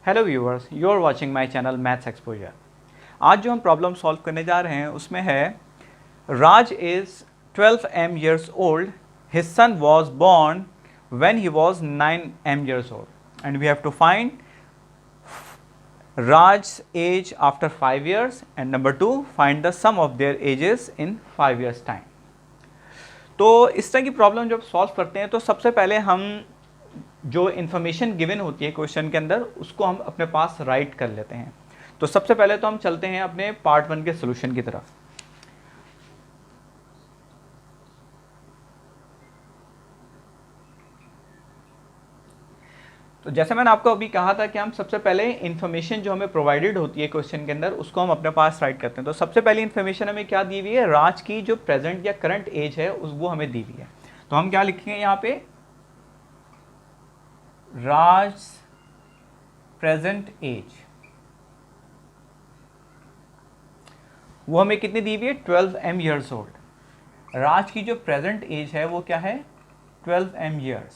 Hello viewers, you are watching my channel maths exposure. आज जो हम प्रॉब्लम सॉल्व करने जा रहे हैं उसमें है राज is 12 m years old, his son was born when he was 9 m years old and we have to find Raj's age after 5 years and number 2 find the sum of their ages in 5 years time। तो इस तरह की problem जब solve करते हैं तो सबसे पहले हम जो इन्फॉर्मेशन गिवन होती है क्वेश्चन के अंदर उसको हम अपने पास राइट कर लेते हैं। तो सबसे पहले तो हम चलते हैं अपने पार्ट 1 के सोल्यूशन की तरफ। तो जैसे मैंने आपको अभी कहा था कि हम सबसे पहले इन्फॉर्मेशन जो हमें प्रोवाइडेड होती है क्वेश्चन के अंदर उसको हम अपने पास राइट करते हैं। तो सबसे पहली इन्फॉर्मेशन हमें क्या दी हुई है, राज की जो प्रेजेंट या करंट एज है वो हमें दी हुई है। तो हम क्या लिखेंगे यहाँ पे, राज प्रेजेंट एज वो हमें कितनी दी हुई है, 12 m years old। राज की जो प्रेजेंट एज है वो क्या है, 12 m years।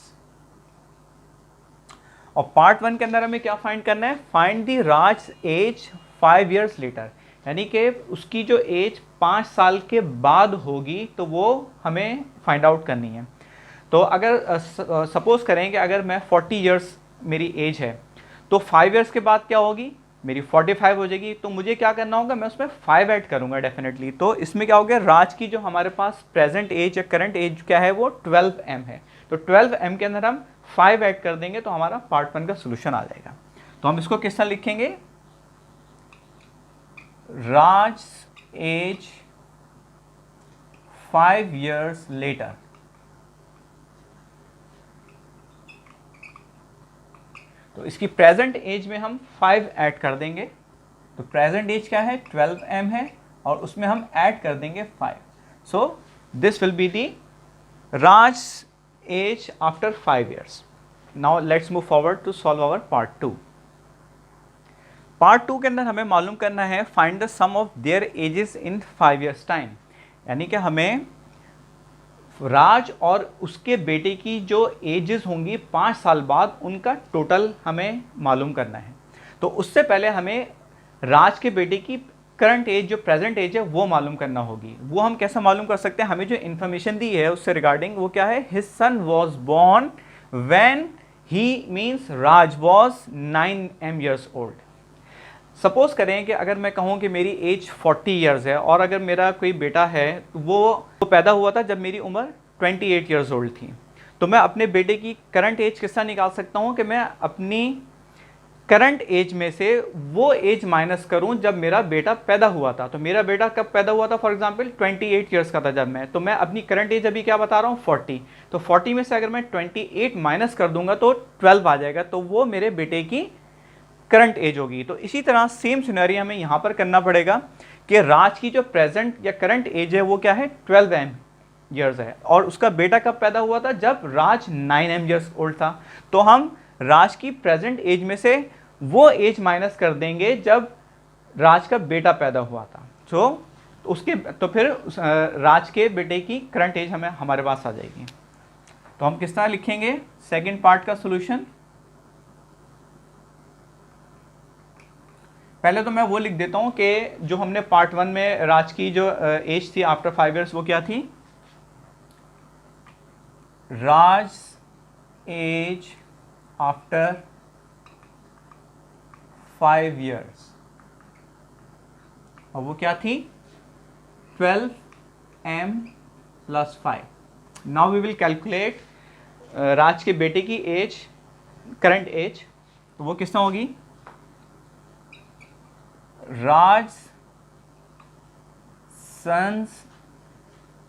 और पार्ट 1 के अंदर हमें क्या फाइंड करना है, find the Raj age 5 years later, यानी कि उसकी जो एज 5 साल के बाद होगी तो वो हमें फाइंड आउट करनी है। तो अगर सपोज करें कि अगर मैं 40 इयर्स मेरी एज है तो 5 इयर्स के बाद क्या होगी, मेरी 45 हो जाएगी। तो मुझे क्या करना होगा, मैं उसमें 5 ऐड करूंगा डेफिनेटली। तो इसमें क्या हो गया, राज की जो हमारे पास प्रेजेंट एज या करंट एज क्या है वो 12 m है। तो 12 m के अंदर हम 5 ऐड कर देंगे तो हमारा पार्ट 1 का सोल्यूशन आ जाएगा। तो हम इसको किस तरह लिखेंगे, राज एज 5 years लेटर। तो इसकी प्रेजेंट एज में हम 5 ऐड कर देंगे। तो प्रेजेंट एज क्या है, 12 m है और उसमें हम ऐड कर देंगे 5। So this will be the Raj age after 5 years। Now let's move forward to solve our part 2। Part 2 के अंदर हमें मालूम करना है find the sum of their ages in 5 years time, यानी कि हमें राज और उसके बेटे की जो एजेस होंगी 5 साल बाद उनका टोटल हमें मालूम करना है। तो उससे पहले हमें राज के बेटे की करंट एज जो प्रेजेंट एज है वो मालूम करना होगी। वो हम कैसे मालूम कर सकते हैं, हमें जो इन्फॉर्मेशन दी है उससे रिगार्डिंग वो क्या है, his son was born when he means Raj was 9 m years old. Suppose करें कि अगर मैं कहूँ कि मेरी एज 40 इयर्स है और अगर मेरा कोई बेटा है तो वो पैदा हुआ था जब मेरी उम्र 28 इयर्स ओल्ड थी। तो मैं अपने बेटे की करंट एज किस तरह निकाल सकता हूँ कि मैं अपनी करंट एज में से वो एज माइनस करूं जब मेरा बेटा पैदा हुआ था। तो मेरा बेटा कब पैदा हुआ था, फॉर एग्जांपल 28 इयर्स का था जब मैं, तो मैं अपनी करंट एज अभी क्या बता रहा हूँ 40। तो 40 में से अगर मैं 28 माइनस कर दूंगा तो 12 आ जाएगा, तो वो मेरे बेटे की करंट एज होगी। तो इसी तरह सेम सिनेरियो हमें यहाँ पर करना पड़ेगा कि राज की जो प्रेजेंट या करंट एज है वो क्या है, 12 m years है और उसका बेटा कब पैदा हुआ था, जब राज 9 m years ओल्ड था। तो हम राज की प्रेजेंट एज में से वो एज माइनस कर देंगे जब राज का बेटा पैदा हुआ था। तो फिर राज के बेटे की करंट एज हमें हमारे पास आ जाएगी। तो हम किस तरह लिखेंगे सेकंड पार्ट का सॉल्यूशन। पहले तो मैं वो लिख देता हूं कि जो हमने पार्ट 1 में राज की जो एज थी आफ्टर 5 years वो क्या थी, राज एज आफ्टर 5 years और वो क्या थी, 12 m + 5। Now we will calculate Raj के बेटे की एज, करंट एज। तो वो किस तरह होगी, राज सन्स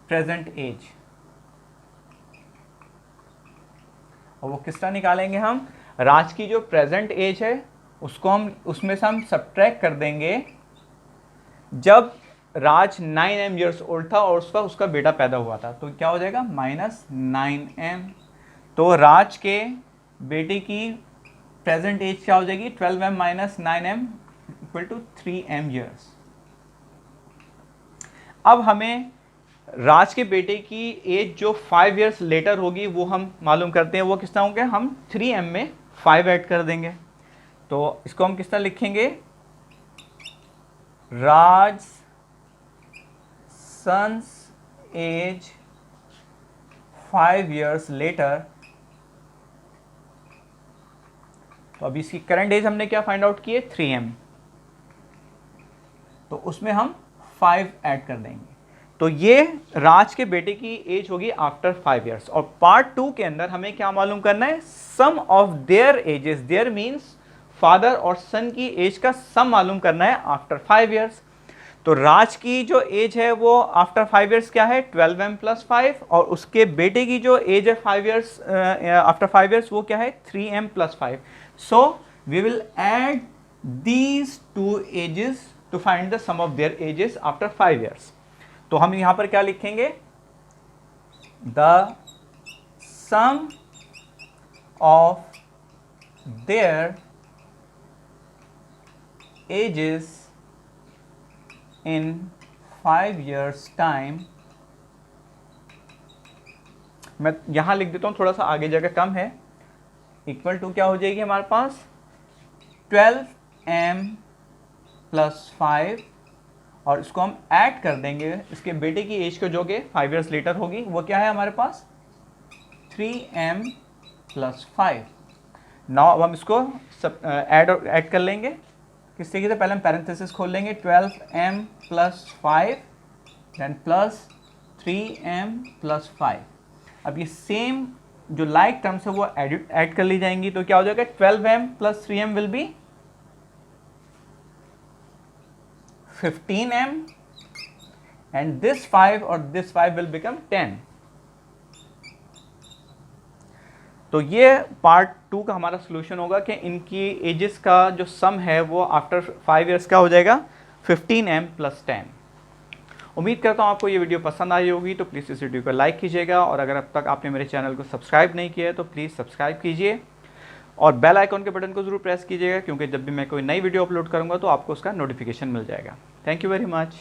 प्रेजेंट एज और वो किस तरह निकालेंगे, हम राज की जो प्रेजेंट एज है उसको हम उसमें से हम सब्ट्रैक्ट कर देंगे जब राज 9 m years ओल्ड था और उसका बेटा पैदा हुआ था। तो क्या हो जाएगा, -9m। तो राज के बेटे की प्रेजेंट एज क्या हो जाएगी, 12m - 9m = 3m years। अब हमें राज के बेटे की एज जो 5 years लेटर होगी वो हम मालूम करते हैं, वो किस तरह होंगे, हम 3m में 5 ऐड कर देंगे। तो इसको हम किस तरह लिखेंगे, राज सन्स एज 5 years लेटर। तो अभी इसकी करंट एज हमने क्या फाइंड आउट की है, 3m, तो उसमें हम 5 ऐड कर देंगे। तो ये राज के बेटे की एज होगी आफ्टर 5 years। और पार्ट 2 के अंदर हमें क्या मालूम करना है, sum of their ages, their means father और सन की एज का सम मालूम करना है आफ्टर 5 years। तो राज की जो एज है वो आफ्टर 5 years क्या है, 12m + 5, और उसके बेटे की जो एज है 5 years आफ्टर 5 years वो क्या है, 3m + 5। So we will add these two ages to find the sum of their ages after 5 years। तो हम यहां पर क्या लिखेंगे, the sum of their ages in 5 years time, मैं यहां लिख देता हूं, थोड़ा सा आगे जगह कम है, इक्वल टू क्या हो जाएगी हमारे पास, 12m + 5, और इसको हम ऐड कर देंगे इसके बेटे की एज को जो कि 5 years लेटर होगी, वो क्या है हमारे पास, 3m + 5। नाउ अब हम इसको सब ऐड कर लेंगे किस तरीके से, पहले हम पैरेंथेसिस खोल लेंगे, 12m + 5 देन प्लस 3m + 5। अब ये सेम जो लाइक टर्म्स है वो ऐड कर ली जाएंगी, तो क्या हो जाएगा, 12m + 3m will be 15m, and this 5 और this 5 will become 10। तो ये पार्ट 2 का हमारा सोल्यूशन होगा कि इनकी एजेस का जो सम है वो आफ्टर 5 years का हो जाएगा 15m + 10। उम्मीद करता हूँ आपको ये वीडियो पसंद आई होगी, तो प्लीज़ इस वीडियो को लाइक कीजिएगा, और अगर अब तक आपने मेरे चैनल को सब्सक्राइब नहीं किया है तो प्लीज़ सब्सक्राइब कीजिए, और बेल आइकॉन के बटन को ज़रूर प्रेस कीजिएगा, क्योंकि जब भी मैं कोई नई वीडियो अपलोड करूँगा तो आपको उसका नोटिफिकेशन मिल जाएगा। Thank you very much.